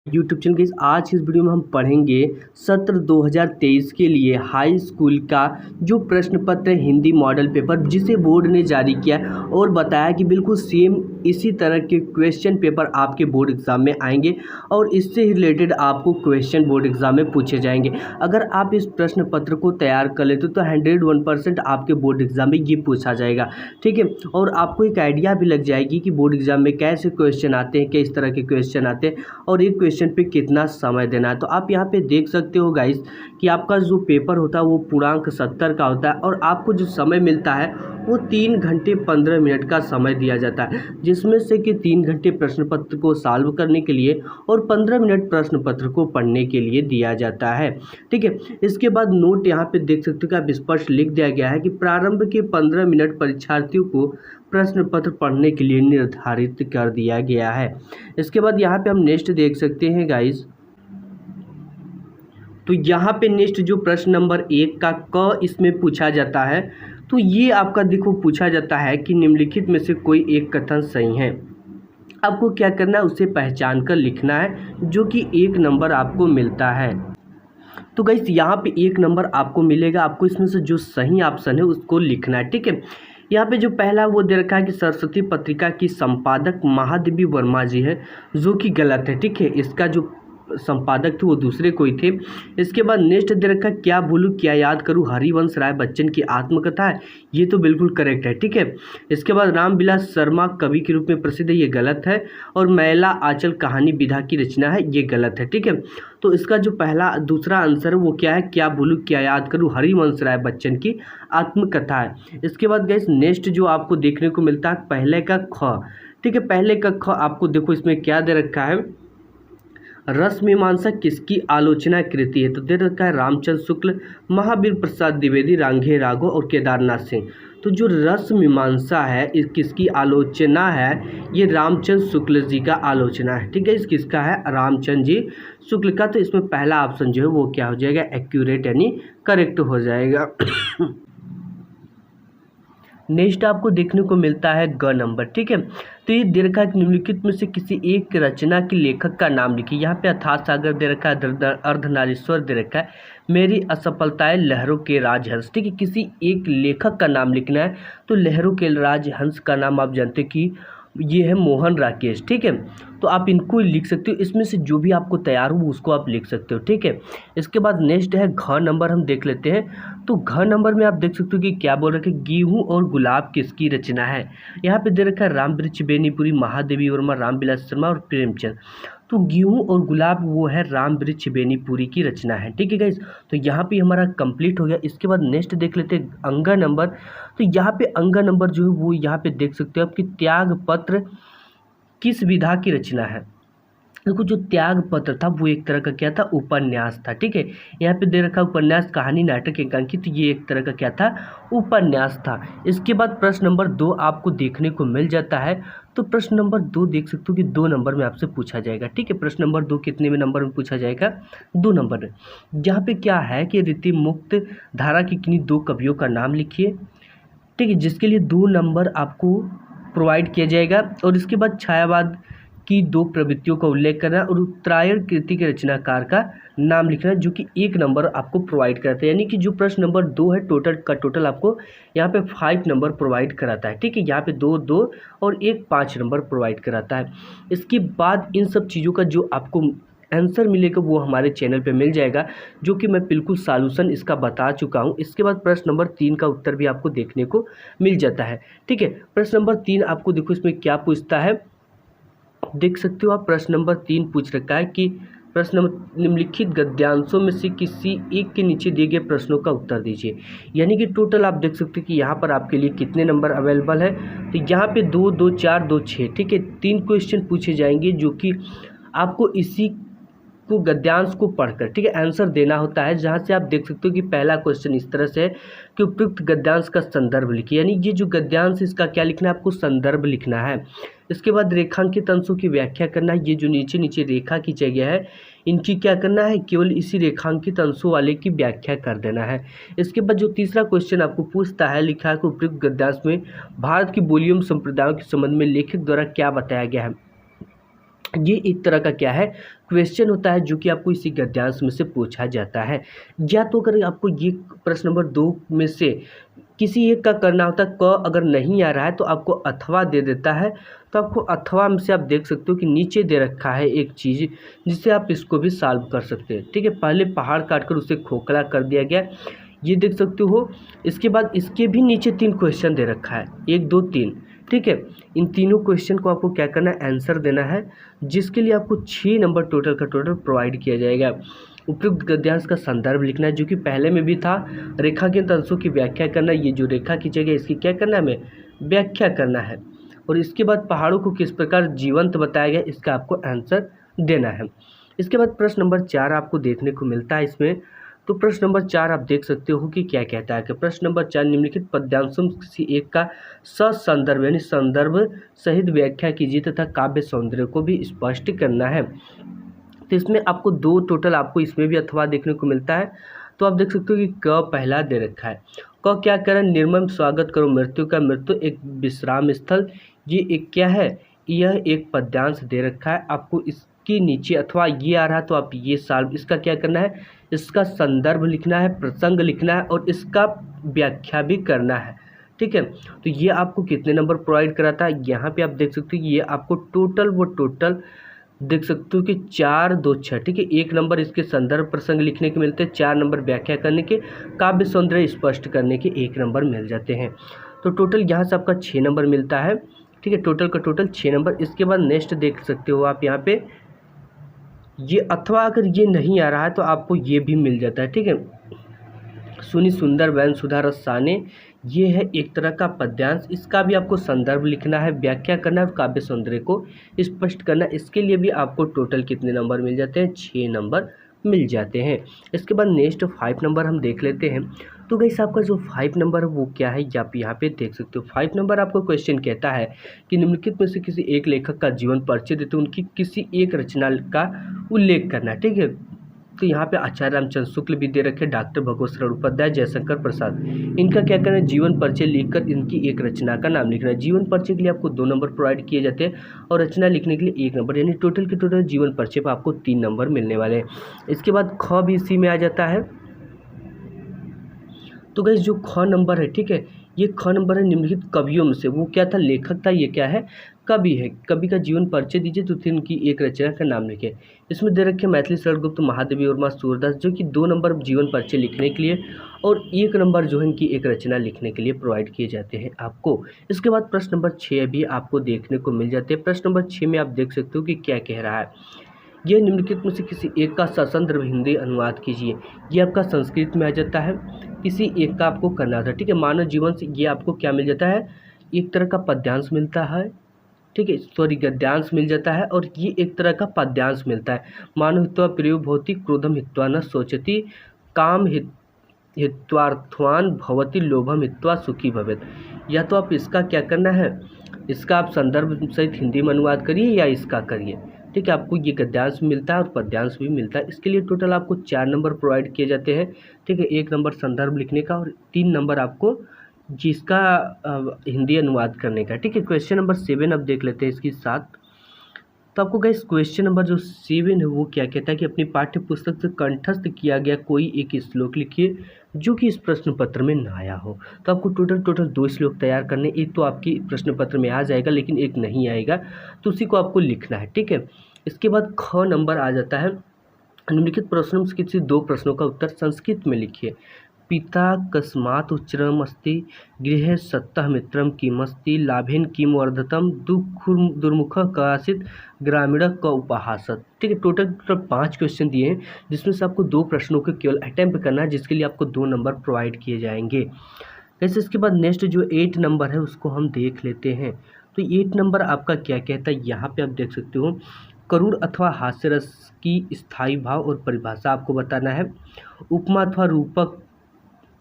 YouTube channel के आज इस वीडियो में हम पढ़ेंगे सत्र 2023 के लिए हाई स्कूल का जो प्रश्न पत्र हिंदी मॉडल पेपर जिसे बोर्ड ने जारी किया और बताया कि बिल्कुल सेम इसी तरह के क्वेश्चन पेपर आपके बोर्ड एग्जाम में आएंगे और इससे ही रिलेटेड आपको क्वेश्चन बोर्ड एग्जाम में पूछे जाएंगे। अगर आप इस प्रश्न पत्र को तैयार कर लेते तो 101% आपके बोर्ड एग्जाम में ये पूछा जाएगा, ठीक है। और आपको एक आइडिया भी लग जाएगी कि बोर्ड एग्जाम में कैसे क्वेश्चन आते हैं, किस तरह के क्वेश्चन आते हैं और एक क्वेश्चन पे कितना समय देना है। तो आप यहाँ पे देख सकते हो गाइस कि आपका जो पेपर होता है वो पूर्णांक 70 का होता है और आपको जो समय मिलता है वो 3 घंटे 15 मिनट का समय दिया जाता है, जिसमें से कि 3 घंटे प्रश्न पत्र को सॉल्व करने के लिए और 15 मिनट प्रश्न पत्र को पढ़ने के लिए दिया जाता है, ठीक है। इसके बाद नोट यहाँ पे देख सकते हो कि आप स्पष्ट लिख दिया गया है कि प्रारंभ के 15 मिनट परीक्षार्थियों को प्रश्न पत्र पढ़ने के लिए निर्धारित कर दिया गया है। इसके बाद यहाँ पे हम नेक्स्ट देख सकते हैं गाइस, तो यहाँ पे नेक्स्ट जो प्रश्न नंबर 1 का क इसमें पूछा जाता है, तो ये आपका देखो पूछा जाता है कि निम्नलिखित में से कोई एक कथन सही है। आपको क्या करना है, उसे पहचान कर लिखना है जो कि 1 नंबर आपको मिलता है। तो गाइस यहाँ पे 1 नंबर आपको मिलेगा, आपको इसमें से जो सही ऑप्शन है उसको लिखना है, ठीक है। यहाँ पे जो पहला वो दे रखा है कि सरस्वती पत्रिका की संपादक महादेवी वर्मा जी है, जो कि गलत है, ठीक है। इसका जो संपादक थे वो दूसरे कोई थे। इसके बाद नेक्स्ट दे रखा क्या भूलूं क्या याद करूं हरिवंश राय बच्चन की आत्मकथा है, ये तो बिल्कुल करेक्ट है, ठीक है। इसके बाद रामविलास शर्मा कवि के रूप में प्रसिद्ध है, ये गलत है। और मैला आंचल कहानी विधा की रचना है, ये गलत है, ठीक है। तो इसका जो दूसरा आंसर है वो क्या है, क्या भूलूं क्या याद करूं हरिवंश राय बच्चन की आत्मकथा है। इसके बाद गाइस नेक्स्ट जो आपको देखने को मिलता है पहले का ख, ठीक है। पहले का ख आपको देखो इसमें क्या दे रखा है, रस मीमांसा किसकी आलोचना कृति है, तो दे रखा है रामचंद्र शुक्ल, महावीर प्रसाद द्विवेदी, रांघे राघव और केदारनाथ सिंह। तो जो रस मीमांसा है इस किसकी आलोचना है, ये रामचंद्र शुक्ल जी का आलोचना है, ठीक है। इस किसका है, रामचंद्र जी शुक्ल का। तो इसमें पहला ऑप्शन जो है वो क्या हो जाएगा, एक्यूरेट यानी करेक्ट हो जाएगा। नेक्स्ट आपको देखने को मिलता है ग नंबर, ठीक है। तो ये दे रखा है निम्नलिखित में से किसी एक रचना के लेखक का नाम लिखिए। यहाँ पे अथाह सागर दे रखा है, अर्धनारीश्वर दे रखा है, मेरी असफलताएं लहरों के राजहंस, ठीक है। किसी एक लेखक का नाम लिखना है, तो लहरों के राजहंस का नाम आप जानते कि ये है मोहन राकेश, ठीक है। तो आप इनको लिख सकते हो, इसमें से जो भी आपको तैयार हो उसको आप लिख सकते हो, ठीक है। इसके बाद नेक्स्ट है घ नंबर, हम देख लेते हैं। तो घ नंबर में आप देख सकते हो कि क्या बोल रखे, गेहूं और गुलाब किसकी रचना है। यहाँ पे दे रखा है रामवृक्ष बेनीपुरी, महादेवी वर्मा, रामविलास शर्मा और प्रेमचंद। तो गेहूं और गुलाब वो है रामवृक्ष बेनीपुरी की रचना है, ठीक है गाइस। तो यहाँ पे हमारा कंप्लीट हो गया। इसके बाद नेक्स्ट देख लेते हैं अंगा नंबर। तो यहाँ पे अंगा नंबर जो है वो यहाँ पे देख सकते हो आप कि त्याग पत्र किस विधा की रचना है। देखो जो त्याग पत्र था वो एक तरह का क्या था, उपन्यास था, ठीक है। यहाँ पे दे रखा उपन्यास कहानी नाटक एकांकित, ये एक तरह का क्या था, उपन्यास था। इसके बाद प्रश्न नंबर 2 आपको देखने को मिल जाता है। तो प्रश्न नंबर 2 देख सकते हो कि 2 नंबर में आपसे पूछा जाएगा, ठीक है। प्रश्न नंबर 2 कितने में नंबर में पूछा जाएगा, 2 नंबर में। जहाँ पे क्या है कि रीति मुक्त धारा की किन्हीं 2 कवियों का नाम लिखिए, ठीक है, जिसके लिए 2 नंबर आपको प्रोवाइड किया जाएगा। और इसके बाद छायावाद की 2 प्रवृत्तियों का उल्लेख करना और उत्तरायण कृति के रचनाकार का नाम लिखना, जो कि 1 नंबर आपको प्रोवाइड कराता है। यानी कि जो प्रश्न नंबर 2 है टोटल का टोटल आपको यहाँ पे 5 नंबर प्रोवाइड कराता है, ठीक है। यहाँ पे 2 2 और 1 5 नंबर प्रोवाइड कराता है। इसके बाद इन सब चीज़ों का जो आपको आंसर मिलेगा वो हमारे चैनल पे मिल जाएगा, जो कि मैं बिल्कुल सॉल्यूशन इसका बता चुका हूँ। इसके बाद प्रश्न नंबर 3 का उत्तर भी आपको देखने को मिल जाता है, ठीक है। प्रश्न नंबर 3 आपको देखो इसमें क्या पूछता है, देख सकते हो आप। प्रश्न नंबर 3 पूछ रखा है कि प्रश्न नंबर निम्नलिखित गद्यांशों में से किसी एक के नीचे दिए गए प्रश्नों का उत्तर दीजिए। यानी कि टोटल आप देख सकते हो कि यहाँ पर आपके लिए कितने नंबर अवेलेबल है। तो यहाँ पे 2 2 4 2 6, ठीक है। 3 क्वेश्चन पूछे जाएंगे जो कि आपको इसी को गद्यांश को पढ़कर, ठीक है, आंसर देना होता है। जहाँ से आप देख सकते हो कि पहला क्वेश्चन इस तरह से है कि उपयुक्त गद्यांश का संदर्भ लिखिए। यानी ये जो गद्यांश इसका क्या लिखना है, आपको संदर्भ लिखना है। इसके बाद रेखांकित अंशों की व्याख्या करना है। ये जो नीचे नीचे रेखा खींचा गया है इनकी क्या करना है, केवल इसी रेखांकित अंशों वाले की व्याख्या कर देना है। इसके बाद जो तीसरा क्वेश्चन आपको पूछता है, लिखा है कि उपयुक्त गद्यांश में भारत की बोलियों संप्रदायों के संबंध में लेखक द्वारा क्या बताया गया है। ये एक तरह का क्या है क्वेश्चन होता है जो कि आपको इसी गद्यांश में से पूछा जाता है। या तो अगर आपको ये प्रश्न नंबर 2 में से किसी एक का करना होता है, क अगर नहीं आ रहा है तो आपको अथवा दे देता है। तो आपको अथवा में से आप देख सकते हो कि नीचे दे रखा है एक चीज़ जिससे आप इसको भी सॉल्व कर सकते हैं। ठीक है, पहले पहाड़ काटकर उसे खोखला कर दिया गया, ये देख सकते हो। इसके बाद इसके भी नीचे 3 क्वेश्चन दे रखा है, 1 2 3। ठीक है, इन तीनों क्वेश्चन को आपको क्या करना है, आंसर देना है, जिसके लिए आपको 6 नंबर टोटल का टोटल प्रोवाइड किया जाएगा। उपयुक्त गद्यांश का संदर्भ लिखना है जो कि पहले में भी था। रेखांकित अंशों की व्याख्या करना, ये जो रेखा की जगह इसकी क्या करना है, हमें व्याख्या करना है। और इसके बाद पहाड़ों को किस प्रकार जीवंत बताया गया, इसका आपको आंसर देना है। इसके बाद प्रश्न नंबर 4 आपको देखने को मिलता है इसमें। तो प्रश्न नंबर 4 आप देख सकते हो कि क्या कहता है कि प्रश्न नंबर 4, निम्नलिखित पद्यांशों में किसी एक का ससंदर्भ यानी संदर्भ सहित व्याख्या कीजिए तथा काव्य सौंदर्य को भी स्पष्ट करना है। तो इसमें आपको 2 टोटल आपको इसमें भी अथवा देखने को मिलता है। तो आप देख सकते हो कि क पहला दे रखा है। क क्या करें, निर्मम स्वागत करो मृत्यु का, मृत्यु एक विश्राम स्थल, ये एक क्या है, यह एक पद्यांश दे रखा है। आपको इसके नीचे अथवा ये आ रहा है तो आप ये सॉल्व, इसका क्या करना है, इसका संदर्भ लिखना है, प्रसंग लिखना है और इसका व्याख्या भी करना है। ठीक है, तो ये आपको कितने नंबर प्रोवाइड कराता है, यहाँ पे आप देख सकते हो कि ये आपको टोटल देख सकते हो कि 4 2 6। ठीक है, 1 नंबर इसके संदर्भ प्रसंग लिखने के मिलते हैं, 4 नंबर व्याख्या करने के, काव्य सौंदर्य स्पष्ट करने के 1 नंबर मिल जाते हैं। तो टोटल यहाँ से आपका 6 नंबर मिलता है। ठीक है, टोटल का टोटल 6 नंबर। इसके बाद नेक्स्ट देख सकते हो आप यहाँ पे, ये अथवा अगर ये नहीं आ रहा है तो आपको ये भी मिल जाता है। ठीक है, सुनी सुंदर वैन सुधा रस साने, ये है एक तरह का पद्यांश। इसका भी आपको संदर्भ लिखना है, व्याख्या करना है और काव्य सौंदर्य को स्पष्ट करना है। इसके लिए भी आपको टोटल कितने नंबर मिल जाते हैं, 6 नंबर मिल जाते हैं। इसके बाद नेक्स्ट 5 नंबर हम देख लेते हैं। तो गाइस आपका जो 5 नंबर है वो क्या है, आप यहाँ पे देख सकते हो। 5 नंबर आपको क्वेश्चन कहता है कि निम्नलिखित में से किसी एक लेखक का जीवन परिचय देते उनकी किसी एक रचना का उल्लेख करना। ठीक है, तो यहाँ पे आचार्य रामचंद्र शुक्ल भी दे रखे, डॉक्टर भगवत शरण उपाध्याय, जयशंकर प्रसाद, इनका क्या करना है, जीवन परिचय लिखकर इनकी एक रचना का नाम लिखना है। जीवन परिचय के लिए आपको 2 नंबर प्रोवाइड किए जाते हैं और रचना लिखने के लिए 1 नंबर, यानी टोटल के टोटल जीवन परिचय पर आपको 3 नंबर मिलने वाले हैं। इसके बाद ख भी इसी में आ जाता है। तो गाइस जो ख नंबर है, ठीक है, ये ख नंबर है निम्नलिखित कवियों में से, वो क्या था, लेखक था, ये क्या है, कवि है। कवि का जीवन परिचय दीजिए तो फिर उनकी एक रचना का नाम लिखे। इसमें दे रखे मैथिली शरण गुप्त, महादेवी वर्मा, सूरदास, जो कि 2 नंबर जीवन परिचय लिखने के लिए और 1 नंबर जो है इनकी एक रचना लिखने के लिए प्रोवाइड किए जाते हैं आपको। इसके बाद प्रश्न नंबर 6 भी आपको देखने को मिल जाते हैं। प्रश्न नंबर 6 में आप देख सकते हो कि क्या कह रहा है, यह निम्नलिखित में से किसी एक का सशस्त्र हिंदी अनुवाद कीजिए। ये आपका संस्कृत में आ जाता है, किसी एक का आपको करना था। ठीक है, मानव जीवन से ये आपको क्या मिल जाता है, एक तरह का पद्यांश मिलता है। ठीक है, सॉरी गद्यांश मिल जाता है और ये एक तरह का पद्यांश मिलता है। मानव हित्वा प्रियो भवति, क्रोधम हित्वा न सोचति, काम हित्वार्थवान भवति, लोभम हित्वा सुखी भवेत्। या तो आप इसका क्या करना है, इसका आप संदर्भ सहित हिंदी में अनुवाद करिए या इसका करिए। ठीक है, आपको ये गद्यांश मिलता है और पद्यांश भी मिलता है। इसके लिए टोटल आपको 4 नंबर प्रोवाइड किए जाते हैं। ठीक है, 1 नंबर संदर्भ लिखने का और 3 नंबर आपको जिसका हिंदी अनुवाद करने का। ठीक है, क्वेश्चन नंबर 7 अब देख लेते हैं इसकी 7। तो आपको गाइस क्वेश्चन नंबर जो 7 है वो क्या कहता है कि अपनी पाठ्य पुस्तक से कंठस्थ किया गया कोई एक श्लोक लिखिए जो कि इस प्रश्न पत्र में ना आया हो। तो आपको टोटल 2 श्लोक तैयार करने, एक तो आपकी प्रश्न पत्र में आ जाएगा लेकिन एक नहीं आएगा, तो उसी को आपको लिखना है। ठीक है, इसके बाद ख नंबर आ जाता है, निम्नलिखित प्रश्नों में किसी 2 प्रश्नों का उत्तर संस्कृत में लिखिए। पिता कस्मात् उच्चरम अस्ति, गृहे सत्तः मित्रम किमस्ति, लाभेन किम वर्धतम, दुर्मुख कासित ग्रामीण क उपहासत। ठीक है, टोटल 5 क्वेश्चन दिए हैं जिसमें से आपको 2 प्रश्नों को केवल अटेम्प्ट करना है, जिसके लिए आपको 2 नंबर प्रोवाइड किए जाएंगे। वैसे इसके बाद नेक्स्ट जो 8 नंबर है उसको हम देख लेते हैं। तो 8 नंबर आपका क्या कहता है, यहाँ पे आप देख सकते हो, करूण अथवा हास्य रस की स्थायी भाव और परिभाषा आपको बताना है। उपमा अथवा रूपक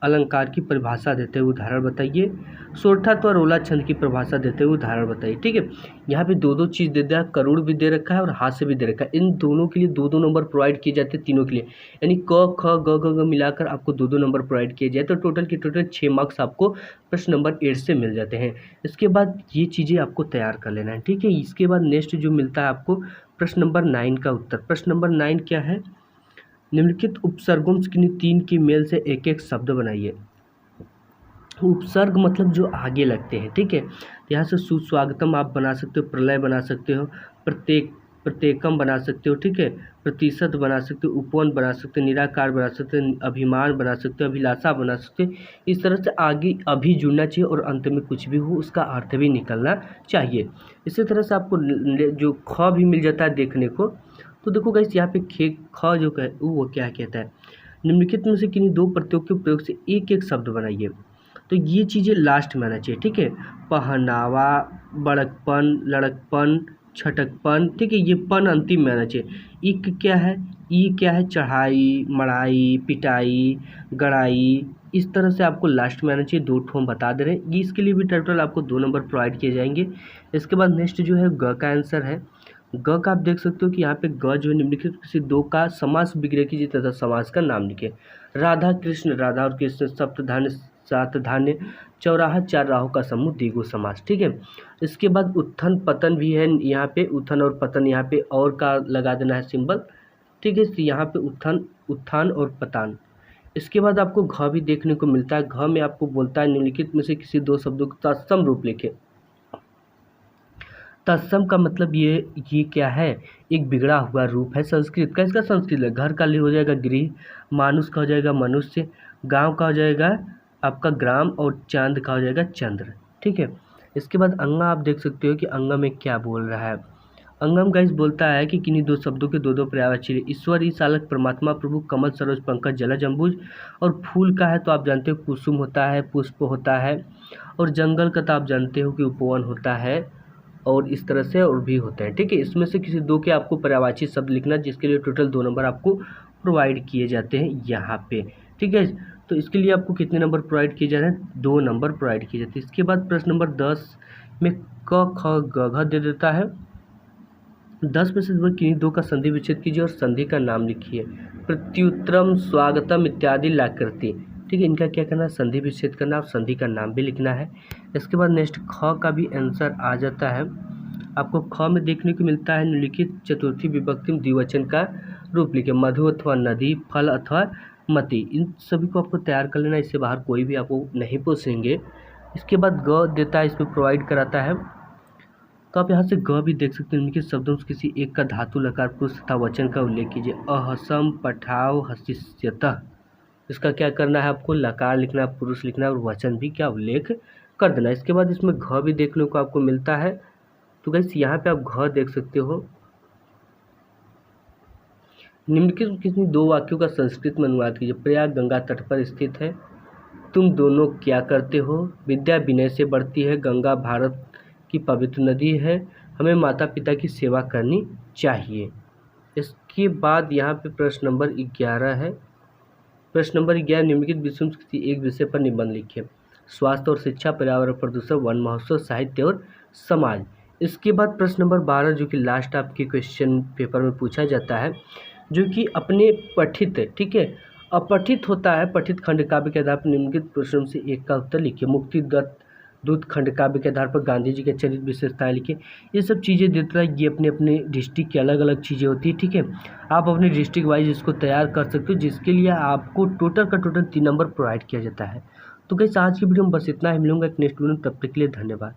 अलंकार की परिभाषा देते हुए उदाहरण बताइए। सोरठा अथवा रोला छंद की परिभाषा देते हुए उदाहरण बताइए। ठीक है, यहाँ पे 2 चीज़ दे दिया, करूण भी दे रखा है और हास्य भी दे रखा है। इन दोनों के लिए 2 नंबर प्रोवाइड किए जाते हैं, तीनों के लिए, यानी क ख ग ग मिलाकर आपको 2 नंबर प्रोवाइड किए जाए तो टोटल के टोटल 6 मार्क्स आपको प्रश्न नंबर 8 से मिल जाते हैं। इसके बाद ये चीज़ें आपको तैयार कर लेना है। ठीक है, इसके बाद नेक्स्ट जो मिलता है आपको प्रश्न नंबर 9 का उत्तर। प्रश्न नंबर 9 क्या है, निम्नलिखित उपसर्गों से किन्हीं 3 की मेल से एक एक शब्द बनाइए। उपसर्ग मतलब जो आगे लगते हैं, ठीक है। यहाँ से सुस्वागतम आप बना सकते हो, प्रलय बना सकते हो, प्रत्येकम बना सकते हो, ठीक है, प्रतिशत बना सकते हो, उपवन बना सकते हो, निराकार बना सकते हो, अभिमान बना सकते हो, अभिलाषा बना सकते हो। इस तरह से आगे अभी जुड़ना चाहिए और अंत में कुछ भी हो उसका अर्थ भी निकलना चाहिए। इसी तरह से आपको जो ख भी मिल जाता है देखने को। तो देखो गाइस, यहाँ पे ख जो है वो क्या कहता है, निम्नलिखित में से किन्हीं 2 प्रत्ययों के प्रयोग से एक एक शब्द बनाइए। तो ये चीज़ें लास्ट में आना चाहिए, ठीक है। पहनावा, बड़कपन, लड़कपन, छटकपन, ठीक है, ये पन अंतिम में आना चाहिए। इक क्या है, ई क्या है, चढ़ाई, मढ़ाई, पिटाई, गड़ाई, इस तरह से आपको लास्ट में आना चाहिए। 2 ठो हम बता दे रहे हैं, ये इसके लिए भी टोटल आपको 2 नंबर प्रोवाइड किए जाएंगे। इसके बाद नेक्स्ट जो है ग का आंसर है। ग का आप देख सकते हो कि यहाँ पे ग जो है निम्नलिखित किसी 2 का समास विग्रह कीजिए तथा समास का नाम लिखिए। राधा कृष्ण, राधा और कृष्ण, सप्तधान्य, सात धान्य, चौराहा, 4 राहों का समूह, द्विगु समास, ठीक है। इसके बाद उत्थन पतन भी है यहाँ पे, उत्थन और पतन यहाँ पे और का लगा देना है सिंबल, ठीक है। यहाँ पे उत्थान और पतान। इसके बाद आपको घ भी देखने को मिलता है। घ में आपको बोलता है निम्नलिखित में से किसी 2 शब्दों का तत्सम रूप लिखे। तत्सम का मतलब ये क्या है, एक बिगड़ा हुआ रूप है संस्कृत का। इसका संस्कृत है, घर का लिए हो जाएगा गृह, मानुष का हो जाएगा मनुष्य, गांव का हो जाएगा आपका ग्राम और चांद का हो जाएगा चंद्र, ठीक है। इसके बाद अंगा आप देख सकते हो कि अंगा में क्या बोल रहा है। अंगम गाइस बोलता है कि किन्हीं 2 शब्दों के 2 पर्यायवाची, ईश्वर ई सालक, परमात्मा प्रभु, कमल सरोज पंकज जलज अम्बुज। और फूल का है तो आप जानते हो कुसुम होता है, पुष्प होता है, और जंगल का तो आप जानते हो कि उपवन होता है, और इस तरह से और भी होते हैं, ठीक है। इसमें से किसी 2 के आपको पर्यायवाची शब्द लिखना, जिसके लिए टोटल 2 नंबर आपको प्रोवाइड किए जाते हैं यहाँ पे, ठीक है। तो इसके लिए आपको कितने नंबर प्रोवाइड किए जा रहे हैं, 2 नंबर प्रोवाइड किए जाते हैं। इसके बाद प्रश्न नंबर 10 में क ख ग घ दे देता है। 10 में से किन्हीं 2 का संधि विच्छेद कीजिए और संधि का नाम लिखिए। प्रत्युत्तरम, स्वागतम इत्यादि लाकृति, ठीक है, इनका क्या करना है, संधि विच्छेद करना और संधि का नाम भी लिखना है। इसके बाद नेक्स्ट ख का भी आंसर आ जाता है। आपको ख में देखने को मिलता है निम्नलिखित चतुर्थी विभक्ति में द्विवचन का रूप लिखे। मधु अथवा नदी, फल अथवा मति, इन सभी को आपको तैयार कर लेना, इससे बाहर कोई भी आपको नहीं पूछेंगे। इसके बाद ग देता है, इसमें प्रोवाइड कराता है। तो आप यहाँ से ग भी देख सकते हैं, निम्नलिखित शब्दों में किसी एक का धातु लकार पुरुष तथा वचन का उल्लेख कीजिए। अहसम पठाव हसिष्यतः, इसका क्या करना है, आपको लकार लिखना, पुरुष लिखना और वचन भी क्या उल्लेख कर देना। इसके बाद इसमें घ भी देखने को आपको मिलता है। तो गाइस यहाँ पे आप घ देख सकते हो। निम्नलिखित किसी 2 वाक्यों का संस्कृत में अनुवाद कीजिए। प्रयाग गंगा तट पर स्थित है, तुम दोनों क्या करते हो, विद्या विनय से बढ़ती है, गंगा भारत की पवित्र नदी है, हमें माता पिता की सेवा करनी चाहिए। इसके बाद यहाँ पे प्रश्न नंबर 11 है। प्रश्न नंबर 11, निम्नलिखित विषयों में किसी एक विषय पर निबंध लिखिए। स्वास्थ्य और शिक्षा, पर्यावरण प्रदूषण, वन महोत्सव, साहित्य और समाज। इसके बाद प्रश्न नंबर 12 जो कि लास्ट आपके क्वेश्चन पेपर में पूछा जाता है, जो कि अपने पठित, ठीक है, अपठित होता है, पठित खंड काव्य के आधार पर निम्नलिखित प्रश्नों से एक का उत्तर लिखिए। मुक्ति दूत खंड काव्य के आधार पर गांधी जी के चरित्र विशेषताएं लिखिए। ये सब चीज़ें देता है, ये अपने अपने डिस्ट्रिक्ट की अलग अलग चीज़ें होती है, ठीक है। आप अपने डिस्ट्रिक्ट वाइज इसको तैयार कर सकते हो, जिसके लिए आपको टोटल का टोटल 3 नंबर प्रोवाइड किया जाता है। तो गाइस आज की वीडियो में बस इतना ही, मिलूंगा एक नेक्स्ट वीडियो में, तब तक के लिए धन्यवाद।